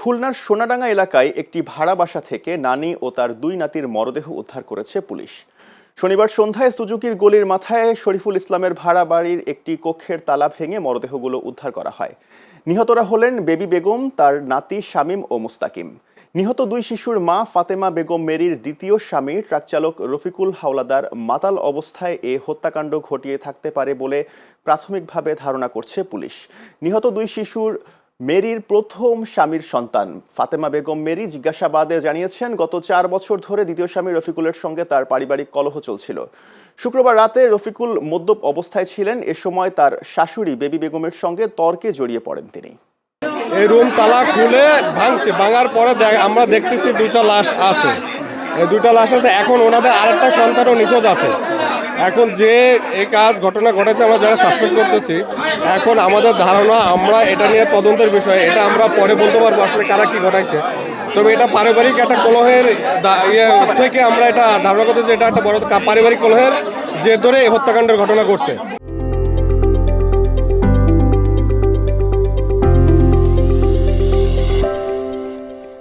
খুলনার সোনাডাঙ্গা এলাকায় একটি ভাড়া বাসা থেকে নানি ও তার দুই নাতির মরদেহ উদ্ধার করেছে পুলিশ। শনিবার সন্ধ্যায় সুজুকির গলির মাথায় শরীফুল ইসলামের ভাড়া বাড়ির একটি কক্ষের তালা ভেঙে মরদেহগুলো উদ্ধার করা হয়। নিহতরা হলেন বেবি বেগম, তার নাতি শামীম ও মুস্তাকিম। নিহত দুই শিশুর মা ফাতেমা বেগম মেরির দ্বিতীয় স্বামী ট্রাকচালক রফিকুল হাওলাদার মাতাল অবস্থায় এ হত্যাকাণ্ড ঘটিয়ে থাকতে পারে বলে প্রাথমিকভাবে ধারণা করছে পুলিশ। নিহত দুই শিশুর মেরির প্রথম স্বামীর সন্তান ফাতেমা বেগম মেরি জিজ্ঞাসাবাদে জানিয়েছেন, গত 4 বছর ধরে দ্বিতীয় স্বামী রফিকুলের সঙ্গে তার পারিবারিক কলহ চলছিল। শুক্রবার রাতে রফিকুল মদ্যপ অবস্থায় ছিলেন। এ সময় তার শাশুড়ি বেবি বেগমের সঙ্গে তর্কে জড়িয়ে পড়েন তিনি। এই রুম তালা খুলে ভাঙছে, ভাঙার পরে আমরা দেখতেছি দুইটা লাশ আছে। এই দুইটা লাশ আছে। এখন ওনাদের আরেকটা সন্তানও নিখোঁজ আছে। এখন যে এই ঘটনা ঘটেছে আমরা যারা সাসপেক্ট করতেছি, এখন আমাদের ধারণা, আমরা এটা নিয়ে তদন্তের বিষয়, এটা আমরা পরে বলতে পারবো আসলে কারা কি ঘটাইছে। তবে এটা পারিবারিক একটা কলহের থেকে আমরা এটা ধারণা করতেছি, এটা একটা বড় পারিবারিক কলহের জের ধরে হত্যাকাণ্ডের ঘটনা ঘটছে।